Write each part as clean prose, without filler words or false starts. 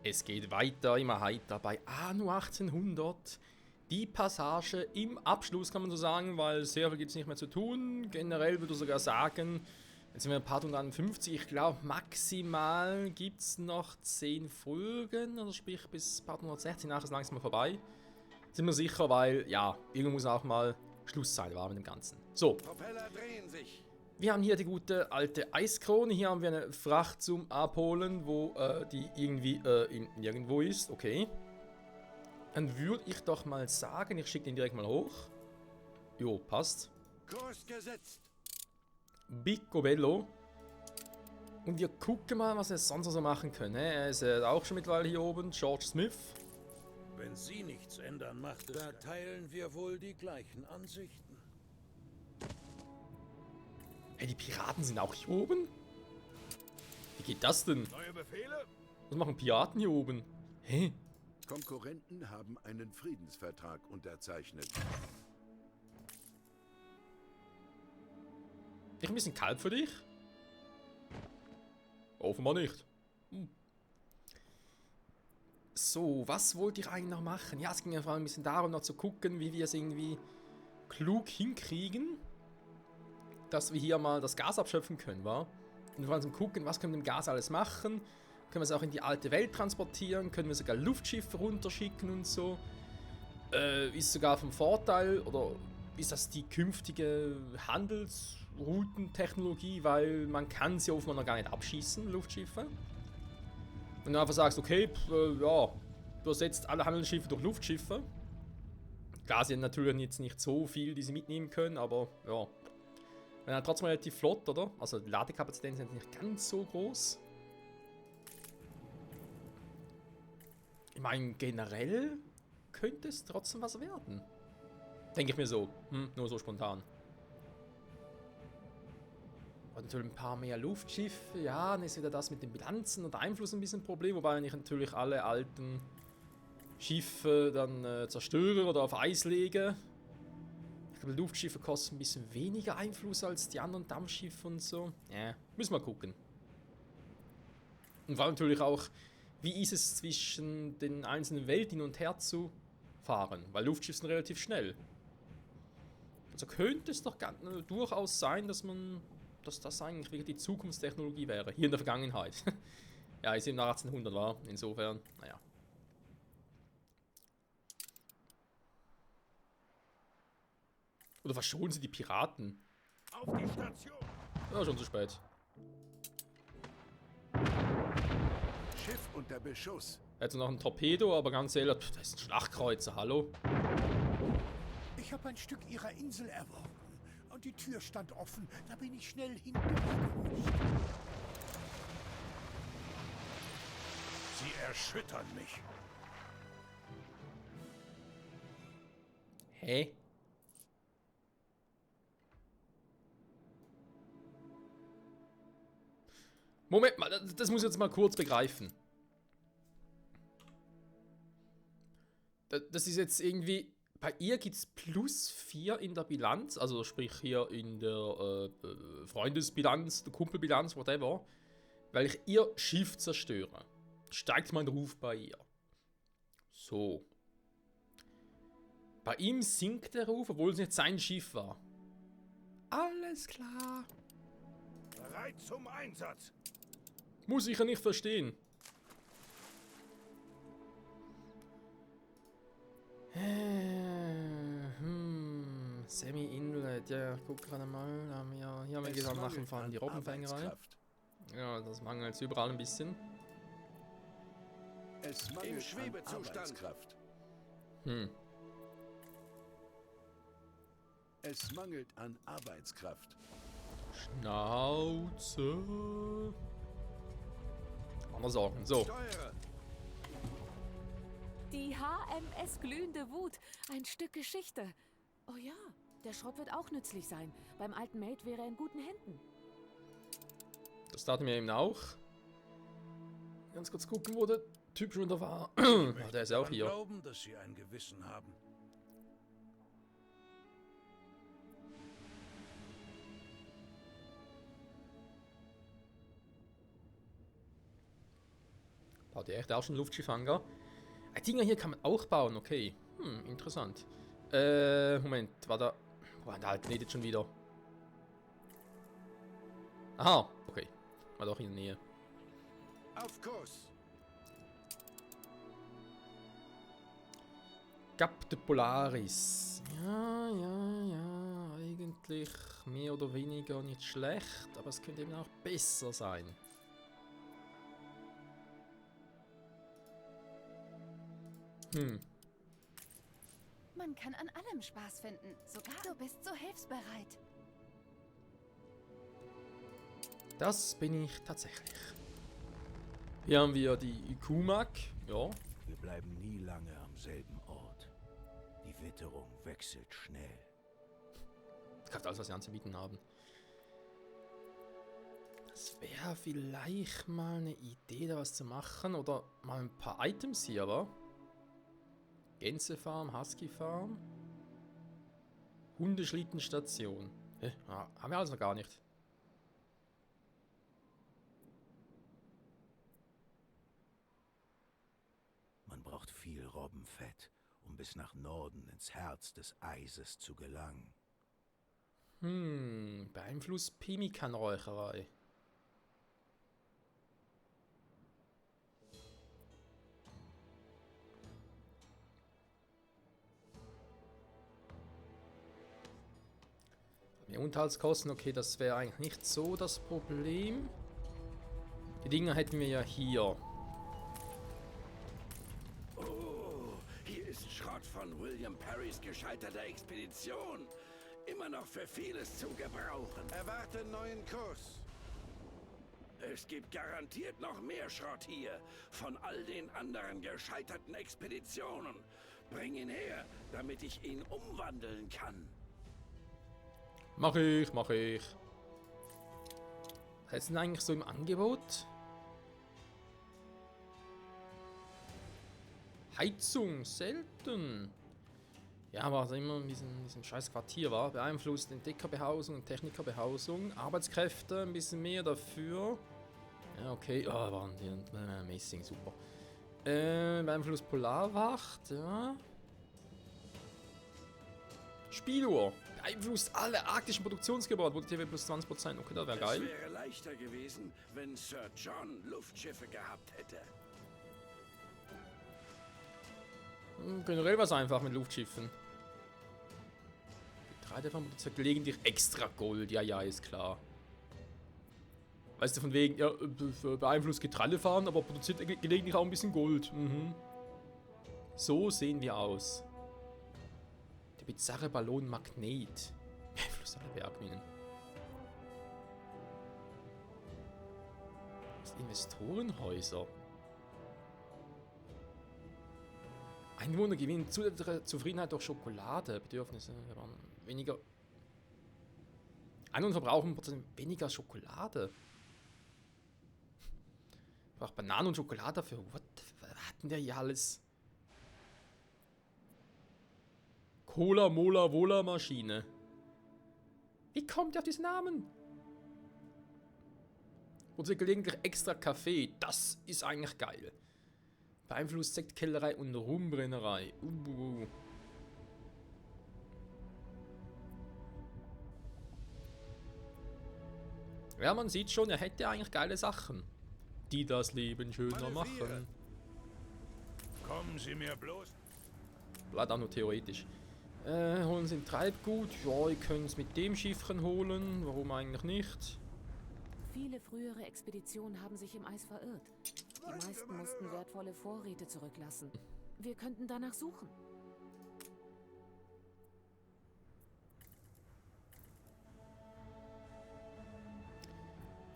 Es geht weiter, immer heiter bei Anno 1800. Die Passage im Abschluss, kann man so sagen, weil sehr viel gibt es nicht mehr zu tun. Generell würde ich sogar sagen, jetzt sind wir bei Part 151. Ich glaube, maximal gibt es noch 10 Folgen, also sprich bis Part 160, nachher ist langsam mal vorbei. Sind wir sicher, weil, ja, irgendwo muss auch mal Schluss sein, war mit dem Ganzen. So. Propeller drehen sich. Wir haben hier die gute alte Eiskrone. Hier haben wir eine Fracht zum Abholen, wo die irgendwie nirgendwo ist. Okay. Dann würde ich doch mal sagen, ich schicke den direkt mal hoch. Jo, passt. Kurs gesetzt. Picobello. Und wir gucken mal, was wir sonst noch so machen können. Er ist auch schon mittlerweile hier oben. George Smith. Wenn Sie nichts ändern, macht es... Da teilen wir wohl die gleichen Ansichten. Hey, die Piraten sind auch hier oben? Wie geht das denn? Neue Befehle? Was machen Piraten hier oben? Hä? Konkurrenten haben einen Friedensvertrag unterzeichnet. Ich ein bisschen kalt für dich? Offenbar nicht. So, was wollte ich eigentlich noch machen? Ja, es ging ja vor allem ein bisschen darum, noch zu gucken, wie wir es irgendwie klug hinkriegen, dass wir hier mal das Gas abschöpfen können, wa? Und vor allem gucken, was können wir mit dem Gas alles machen? Können wir es auch in die alte Welt transportieren? Können wir sogar Luftschiffe runterschicken und so? Ist sogar vom Vorteil, oder ist das die künftige Handelsroutentechnologie, weil man kann sie offenbar noch gar nicht abschießen, Luftschiffe? Wenn du einfach sagst, okay, ja, du ersetzt alle Handelsschiffe durch Luftschiffe. Klar, sie haben natürlich jetzt nicht so viel, die sie mitnehmen können, aber ja. Wenn trotzdem relativ flott, oder? Also die Ladekapazitäten sind nicht ganz so groß. Ich meine, generell könnte es trotzdem was werden. Denke ich mir so. Nur so spontan. Und natürlich ein paar mehr Luftschiffe. Ja, dann ist wieder das mit den Bilanzen und Einfluss ein bisschen ein Problem. Wobei, wenn ich natürlich alle alten Schiffe dann zerstöre oder auf Eis lege. Ich glaube, Luftschiffe kosten ein bisschen weniger Einfluss als die anderen Dampfschiffe und so. Ja, müssen wir gucken. Und vor allem natürlich auch, wie ist es zwischen den einzelnen Welten hin und her zu fahren? Weil Luftschiffe sind relativ schnell. Also könnte es doch durchaus sein, dass das eigentlich wirklich die Zukunftstechnologie wäre. Hier in der Vergangenheit. Ja, ist eben nach 1800 war. Insofern, naja. Oder verschonen sie die Piraten? Auf die Station! Ja, schon zu spät. Schiff unter Beschuss. Jetzt noch ein Torpedo, aber ganz ehrlich, das ist ein Schlachtkreuzer, hallo? Ich habe ein Stück ihrer Insel erworben. Und die Tür stand offen. Da bin ich schnell hindurchgerutscht. Sie erschüttern mich. Hä? Moment mal, das muss ich jetzt mal kurz begreifen. Das ist jetzt irgendwie... Bei ihr gibt es +4 in der Bilanz, also sprich hier in der Freundesbilanz, der Kumpelbilanz, whatever, weil ich ihr Schiff zerstöre. Steigt mein Ruf bei ihr. So. Bei ihm sinkt der Ruf, obwohl es nicht sein Schiff war. Alles klar. Bereit zum Einsatz. Muss ich ja nicht verstehen. Semi-Inlet, ja, guck gerade mal. Hier haben wir gesagt, machen fahren die Robbenfängerei. Ja, das mangelt jetzt überall ein bisschen. Es Im mangelt an Schwebezustand. Arbeitskraft. Es mangelt an Arbeitskraft. Schnauze. Andere Sorgen. So. Steuere. Die HMS Glühende Wut. Ein Stück Geschichte. Oh ja, der Schrott wird auch nützlich sein. Beim alten Mate wäre er in guten Händen. Das dachten wir eben auch. Ganz kurz gucken, wo der Typ schon da war. Ah, der ist ja auch hier. Ich glauben, dass Sie ein Gewissen haben. Baut ihr echt auch schon Luftschiffhangar? Dinger hier kann man auch bauen, okay. Interessant. Moment, war da... Wo war der Alte jetzt schon wieder? Aha, okay. War doch in der Nähe. Auf Kurs. Cap de Polaris. Ja, eigentlich mehr oder weniger nicht schlecht, aber es könnte eben auch besser sein. Man kann an allem Spaß finden. Sogar du bist so hilfsbereit. Das bin ich tatsächlich. Hier haben wir die Kumak. Ja, Wir bleiben nie lange am selben Ort. Die Witterung wechselt schnell. kauft alles, was sie anzubieten haben. Das wäre vielleicht mal eine Idee, da was zu machen. Oder mal ein paar Items hier, aber. Gänsefarm, Husky-Farm. Hundeschlittenstation. Haben wir alles noch gar nicht. Man braucht viel Robbenfett, um bis nach Norden ins Herz des Eises zu gelangen. Beeinflusst Pemmikanräucherei. Mehr Unterhaltskosten, okay, das wäre eigentlich nicht so das Problem. Die Dinger hätten wir ja hier. Oh, hier ist Schrott von William Parrys gescheiterter Expedition. Immer noch für vieles zu gebrauchen. Erwarte neuen Kurs. Es gibt garantiert noch mehr Schrott hier. Von all den anderen gescheiterten Expeditionen. Bring ihn her, damit ich ihn umwandeln kann. Mach ich. Was ist denn eigentlich so im Angebot? Heizung, selten. Ja, aber also immer in diesem scheiß Quartier war. Beeinflusst Entdeckerbehausung und Technikerbehausung. Arbeitskräfte, ein bisschen mehr dafür. Ja, okay. Oh, waren die Messing, super. Beeinflusst Polarwacht, ja. Spieluhr. Beeinflusst alle arktischen Produktionsgebäude. Produktivität plus 20%. Okay, das wäre geil. Es wäre leichter gewesen, wenn Sir John Luftschiffe gehabt hätte. Generell was einfach mit Luftschiffen. Getreidefarm produziert gelegentlich extra Gold. Ja, ist klar. Weißt du, von wegen, ja, beeinflusst Getreidefahren, aber produziert gelegentlich auch ein bisschen Gold. So sehen wir aus. Der bizarre Ballon Magnet. Beeinflusst alle Bergminen. Das sind Investorenhäuser. Einwohner gewinnen zusätzliche Zufriedenheit durch Schokolade. Bedürfnisse waren weniger. Einwohner verbrauchen weniger Schokolade. Braucht Bananen und Schokolade dafür. Was hatten der hier alles? Cola, Mola, Wola Maschine. Wie kommt ihr auf diesen Namen? Produziert gelegentlich extra Kaffee. Das ist eigentlich geil. Beeinflusst Sektkellerei und Rumbrennerei. Ja, man sieht schon, er hätte eigentlich geile Sachen, die das Leben schöner machen. Kommen Sie mir bloß. Bleibt auch nur theoretisch. Holen Sie ein Treibgut. Ja, ihr könnt es mit dem Schiffchen holen. Warum eigentlich nicht? Viele frühere Expeditionen haben sich im Eis verirrt. Die meisten mussten wertvolle Vorräte zurücklassen. Wir könnten danach suchen.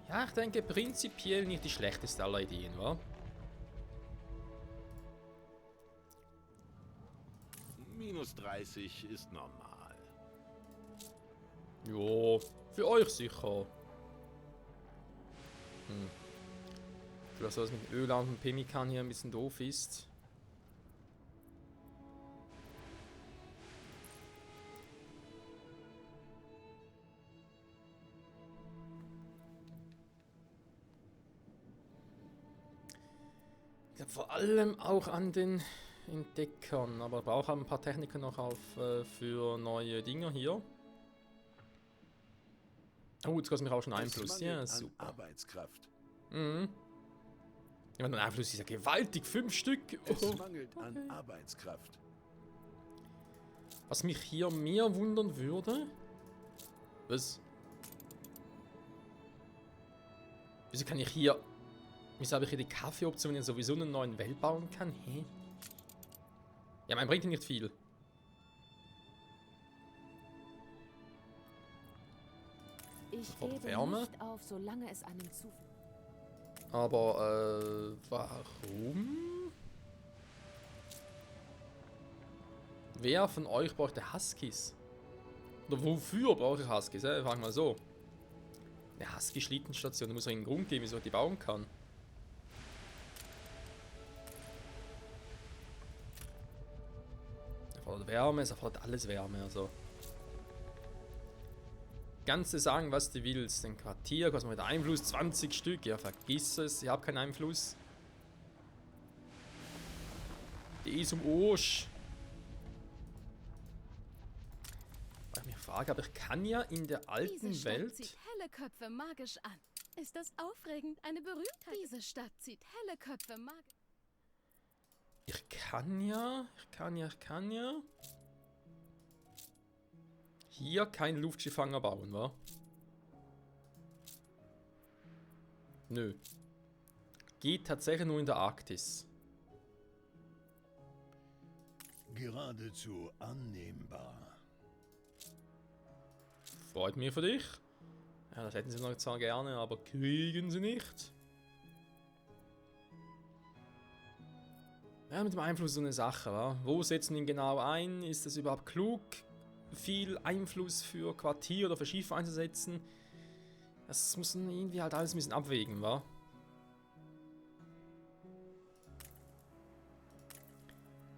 Ja, ich denke prinzipiell nicht die schlechteste aller Ideen, wa? Minus 30 ist normal. Jo, für euch sicher. Vielleicht so, dass mit Öl und Pemmikan hier ein bisschen doof ist. Ja, vor allem auch an den Entdeckern, aber brauche ein paar Techniker noch auf für neue Dinger hier. Oh, jetzt kostet mich auch schon Einfluss. Ja, super. Arbeitskraft. Mhm. Ja, mein Einfluss ist ja gewaltig, 5 Stück. Es Oh. mangelt an Arbeitskraft. Was mich hier mehr wundern würde. Was? Wieso kann ich hier. Wieso habe ich hier die Kaffeeoption, wenn ich sowieso einen neuen Welt bauen kann? Hä? Ja, mein bringt nicht viel. Ich Sofort gebe Wärme. nicht auf, solange es einem zu... Aber, warum? Wer von euch bräuchte Huskies? Oder wofür brauche ich Huskies? Frag mal so. Eine Husky-Schlittenstation, da muss es einen Grund geben, wieso ich die bauen kann. Es erfordert Wärme, es erfordert alles Wärme, also. Kannst du sagen, was du willst. Ein Quartier kostet mit Einfluss 20 Stück. Ja, vergiss es, ich habe keinen Einfluss. Die ist um Arsch. Weil ich mich frage, aber ich kann ja in der alten Diese Stadt Welt. zieht helle Köpfe magisch an. Ist das aufregend? Eine Berühmtheit. Diese Stadt zieht helle Köpfe magisch. Ich kann ja. Hier kein Luftschiffanger bauen, wa? Nö. Geht tatsächlich nur in der Arktis. Geradezu annehmbar. Freut mich für dich. Ja, das hätten sie noch zwar gerne, aber kriegen sie nicht. Ja, mit dem Einfluss so eine Sache, wa? Wo setzen ihn genau ein? Ist es überhaupt klug, viel Einfluss für Quartier oder für Schiffe einzusetzen? Das muss man irgendwie halt alles ein bisschen abwägen, wa?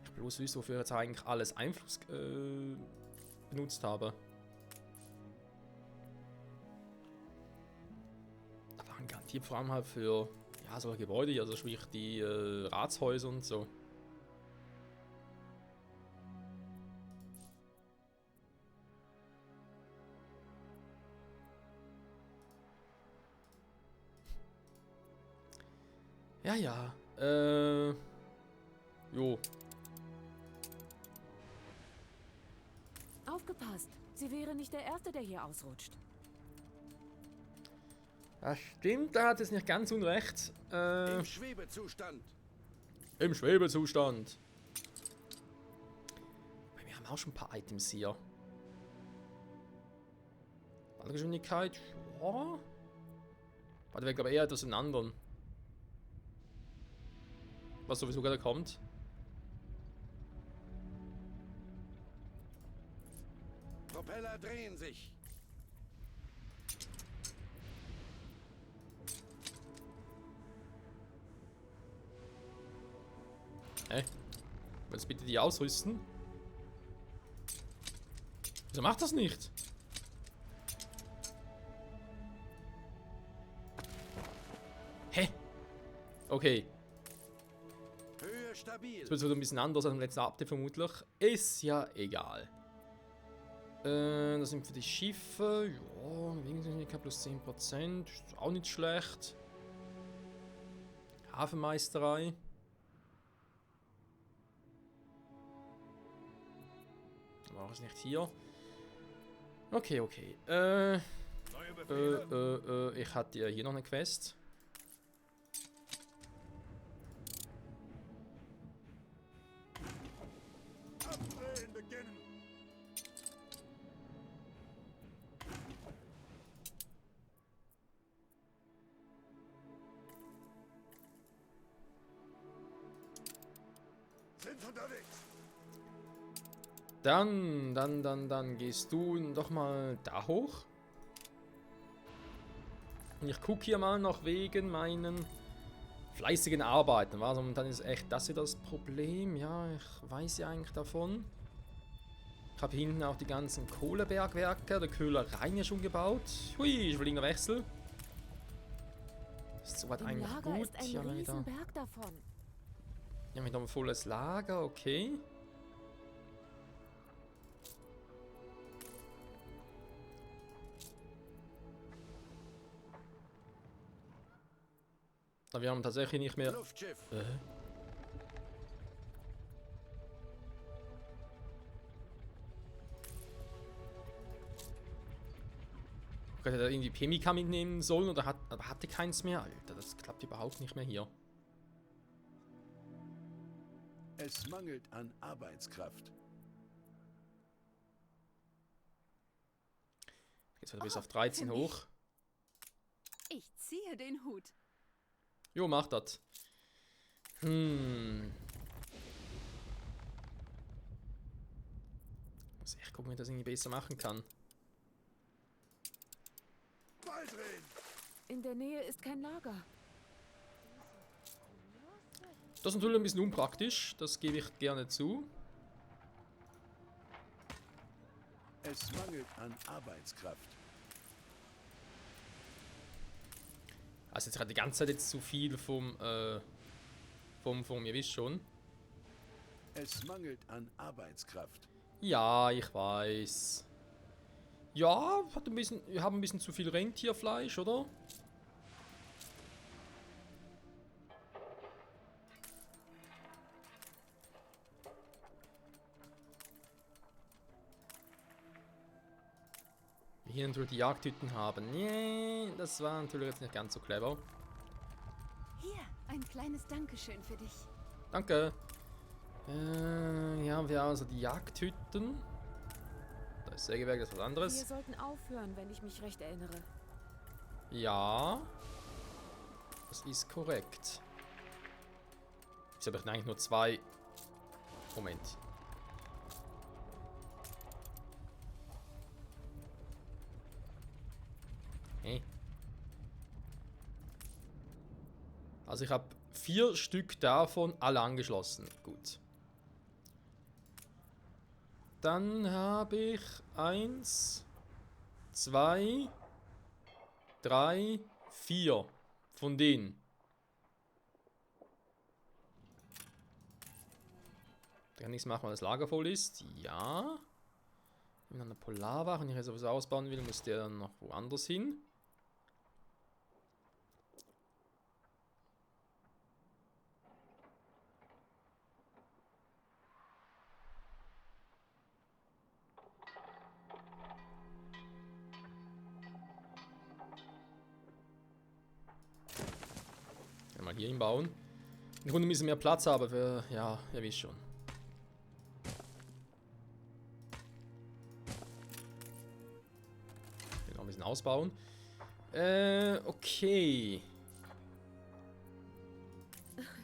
Ich bloß wüsste, wofür ich jetzt eigentlich alles Einfluss benutzt habe. Aber garantiert vor allem halt für ja, solche Gebäude, also sprich die Ratshäuser und so. Ja, ja. Jo. Aufgepasst! Sie wäre nicht der Erste, der hier ausrutscht. Das stimmt, da hat es nicht ganz unrecht. Im Schwebezustand. Im Schwebezustand. Wir haben auch schon ein paar Items hier. Geschwindigkeit, ja. Warte, wir glaube eher etwas in anderen. Was sowieso gerade kommt. Propeller drehen sich. Willst du bitte die ausrüsten? Wieso macht das nicht? Hä? Okay. Höhe stabil. Das wird so ein bisschen anders als im letzten Update vermutlich. Ist ja egal. Das sind für die Schiffe. Ja, Bewegungsgeschwindigkeit plus 10%. Ist auch nicht schlecht. Hafenmeisterei. War es nicht hier? Okay, okay. Ich hatte ja hier noch eine Quest. Abdrehen beginnen. Sind unterwegs. Dann gehst du doch mal da hoch. Und ich gucke hier mal noch wegen meinen fleißigen Arbeiten. Was? Und dann ist echt das hier das Problem. Ja, ich weiß ja eigentlich davon. Ich habe hinten auch die ganzen Kohlebergwerke, der Köhlereien ja schon gebaut. Hui, schwinglinger Wechsel. Ist soweit Im eigentlich Lager gut. ist ein Ja, Riesenberg davon. Hier haben wir noch ein volles Lager, okay. Aber wir haben tatsächlich nicht mehr... Luftschiff. Ich hätte da irgendwie Pemmikan mitnehmen sollen oder aber hatte keins mehr. Alter, das klappt überhaupt nicht mehr hier. Es mangelt an Arbeitskraft. Jetzt wird er bis auf 13 für hoch. Ich ziehe den Hut. Jo, mach das. Muss echt gucken, wie ich das irgendwie besser machen kann. Baldrin! In der Nähe ist kein Lager. Das ist natürlich ein bisschen unpraktisch, das gebe ich gerne zu. Es mangelt an Arbeitskraft. Also jetzt gerade die ganze Zeit jetzt zu viel vom ihr wisst schon. Es mangelt an Arbeitskraft. Ja, ich weiß. Ja, wir haben ein bisschen zu viel Rentierfleisch, oder? Wir hier natürlich die Jagdhütten haben. Nee, das war natürlich jetzt nicht ganz so clever. Hier, ein kleines Dankeschön für dich. Danke. Hier haben wir also die Jagdhütten. Da ist Sägewerk, das ist was Wir anderes. sollten aufhören, wenn ich mich recht erinnere. Ja. Das ist korrekt. Ich habe eigentlich nur 2. Moment. Hey. Also ich habe 4 Stück davon alle angeschlossen. Gut. Dann habe ich 1, 2, 3, 4 von denen. Da kann nichts machen, weil das Lager voll ist. Ja. Wenn dann eine Polarwache, wenn ich jetzt sowieso ausbauen will, muss der dann noch woanders hin. Mal hier hinbauen. Im Grunde müssen wir mehr Platz haben für, ja, ihr wisst schon. Noch ein bisschen ausbauen. Okay.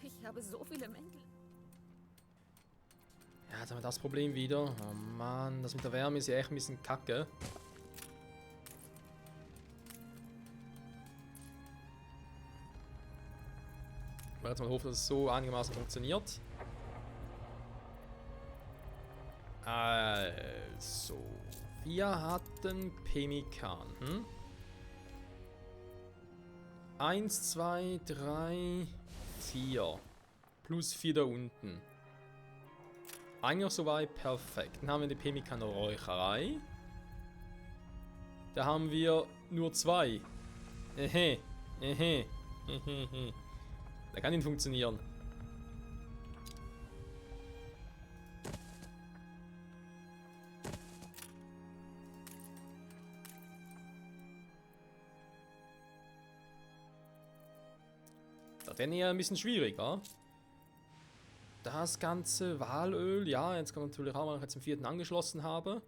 Ich habe so viele Mäntel. Ja, jetzt haben wir das Problem wieder. Oh Mann, das mit der Wärme ist ja echt ein bisschen kacke. Jetzt mal hoffen, dass es so einigermaßen funktioniert. Also, wir hatten Pemmikan. 1, 2, 3, 4. Plus 4 da unten. Eigentlich soweit perfekt. Dann haben wir die Pemmikan-Räucherei. Da haben wir nur 2. Ehe. Der kann nicht funktionieren. Das wäre eher ein bisschen schwieriger. Das ganze Walöl, ja, jetzt kann man natürlich auch, weil ich jetzt den 4. angeschlossen habe.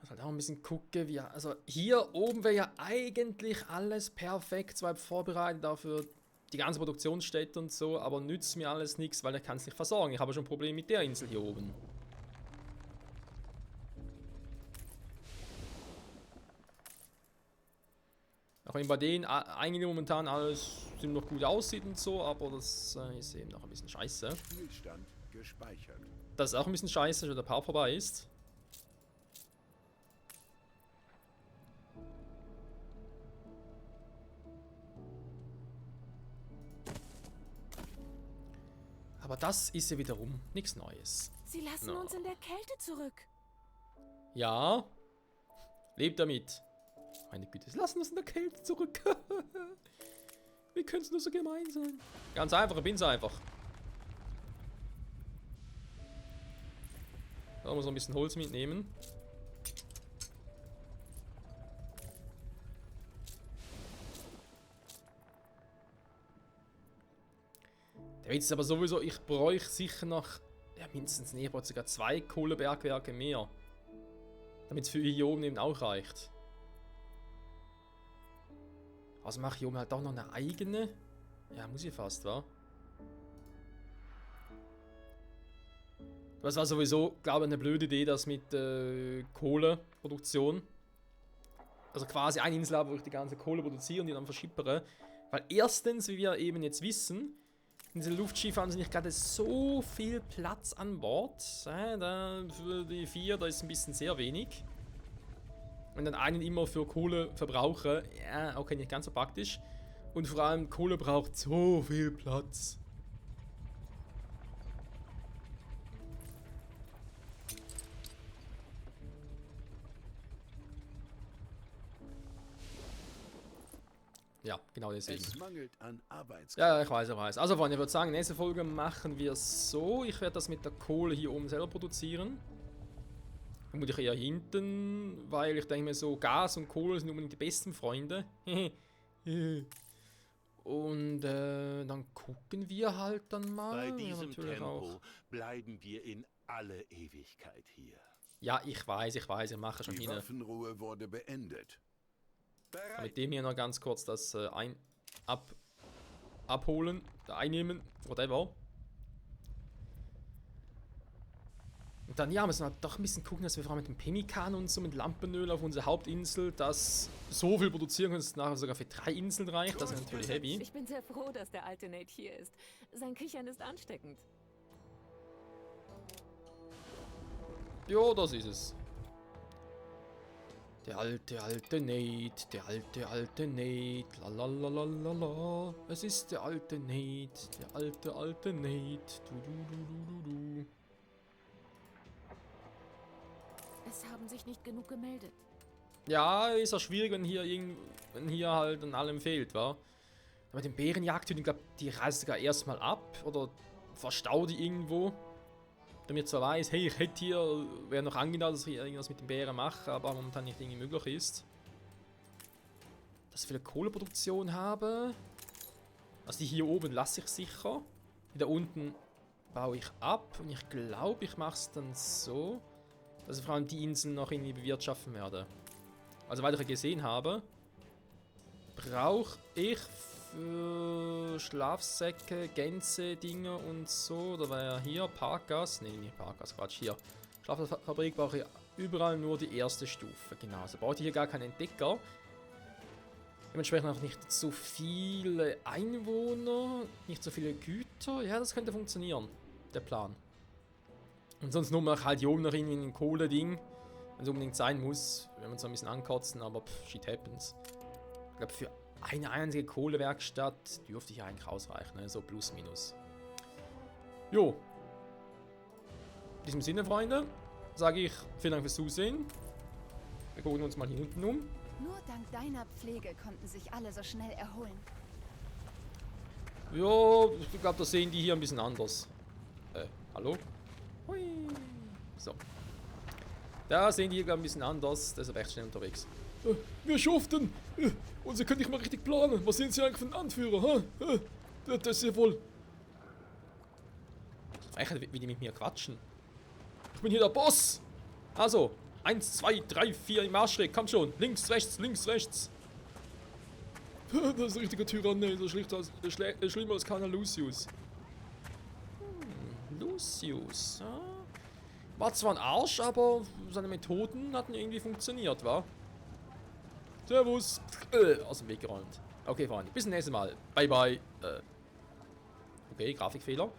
Halt auch ein bisschen gucken, wie, also hier oben wäre ja eigentlich alles perfekt soweit vorbereitet, dafür die ganze Produktionsstätte und so, aber nützt mir alles nichts, weil ich kann es nicht versorgen. Ich habe schon ein Problem mit der Insel hier oben. Auch wenn bei denen eigentlich momentan alles ziemlich gut aussieht und so, aber das ist eben noch ein bisschen scheiße. Spielstand gespeichert. Das ist auch ein bisschen scheiße, wenn der Power vorbei ist. Aber das ist ja wiederum nichts Neues. Sie lassen uns in der Kälte zurück. Ja. Lebt damit. Meine Güte, sie lassen uns in der Kälte zurück. Wie können es nur so gemein sein? Ganz einfach, ich bin's einfach. Da muss noch ein bisschen Holz mitnehmen. Der Witz ist aber sowieso, ich bräuchte sicher noch, ja mindestens, nee, ich brauche sogar 2 Kohlebergwerke mehr. Damit es für hier oben eben auch reicht. Also mache ich hier oben halt auch noch eine eigene. Ja, muss ich fast, wa? Das war sowieso, glaube ich, eine blöde Idee, das mit Kohleproduktion. Also quasi eine Insel habe, wo ich die ganze Kohle produziere und die dann verschippere. Weil erstens, wie wir eben jetzt wissen, in diesen Luftschiffen haben sie nicht gerade so viel Platz an Bord. Da für die 4, da ist ein bisschen sehr wenig. Und dann einen immer für Kohle verbrauche, ja, okay, nicht ganz so praktisch. Und vor allem, Kohle braucht so viel Platz. Ja, genau deswegen. Es mangelt an Arbeitskraft. Ja, ich weiß. Also, Freunde, ich würde sagen, nächste Folge machen wir es so. Ich werde das mit der Kohle hier oben selber produzieren. Vermutlich eher hinten, weil ich denke mir so, Gas und Kohle sind unbedingt die besten Freunde. Und dann gucken wir halt dann mal. Bei diesem natürlich Tempo auch. bleiben wir in alle Ewigkeit hier. Ja, ich weiß, ich mache schon Die hin. Waffenruhe wurde beendet. Mit dem hier noch ganz kurz das abholen, einnehmen, whatever. Und dann, ja, müssen wir doch ein bisschen gucken, dass wir vor allem mit dem Pemmikan und so mit Lampenöl auf unserer Hauptinsel das so viel produzieren können, dass es nachher sogar für 3 Inseln reicht. Das ist natürlich heavy. Ich bin sehr froh, dass der alte Nate hier ist. Sein Kichern ist ansteckend. Jo, das ist es. Der alte Nate, der alte Nate, la. Es ist der alte Nate, der alte Nate, du. Es haben sich nicht genug gemeldet. Ja, ist auch schwierig, wenn hier halt an allem fehlt, wa? Mit den Bärenjagdhüten, ich glaube, die reist sogar erstmal ab oder verstaut die irgendwo. Damit zwar weiß, hey, ich hätte hier, wäre noch angedacht, dass ich irgendwas mit den Bären mache, aber momentan nicht irgendwie möglich ist. Dass ich viele Kohleproduktion habe. Also die hier oben lasse ich sicher. Die da unten baue ich ab und ich glaube, ich mache es dann so, dass ich vor allem die Inseln noch irgendwie bewirtschaften werde. Also, weil ich gesehen habe, brauche ich für Schlafsäcke, Gänse, Dinge und so. Da wäre hier Parkgas. Ne, nicht Parkgas, Quatsch. Hier. Schlaffabrik brauche ich überall nur die erste Stufe. Genau. Also brauche ich hier gar keinen Entdecker. Dementsprechend auch nicht so viele Einwohner, nicht so viele Güter. Ja, das könnte funktionieren. Der Plan. Und sonst nur mal halt hier oben noch irgendwie ein Kohle-Ding. Wenn es unbedingt sein muss. Wenn wir uns ein bisschen ankotzen, aber shit happens. Ich glaube, für eine einzige Kohlewerkstatt dürfte hier eigentlich ausreichen, ne? So plus minus. Jo. In diesem Sinne, Freunde, sage ich vielen Dank fürs Zusehen. Wir gucken uns mal hier unten um. Nur dank deiner Pflege konnten sich alle so schnell erholen. Ja, ich glaube, das sehen die hier ein bisschen anders. Hallo? Hui. So. Da sehen die hier ein bisschen anders, deshalb echt schnell unterwegs. Wir schuften! Und Sie können nicht mal richtig planen. Was sind Sie eigentlich für ein Anführer? Das ist ja wohl. Frechheit, wie die mit mir quatschen. Ich bin hier der Boss! Also, 1, 2, 3, 4 im Marschweg, komm schon. Links, rechts, links, rechts. Das ist ein richtiger Tyrann, so schlimmer als keiner Lucius. Lucius, ja. War zwar ein Arsch, aber seine Methoden hatten irgendwie funktioniert, wa? Servus. Aus dem Weg geräumt. Okay, Freunde, bis zum nächsten Mal. Bye, bye. Okay, Grafikfehler.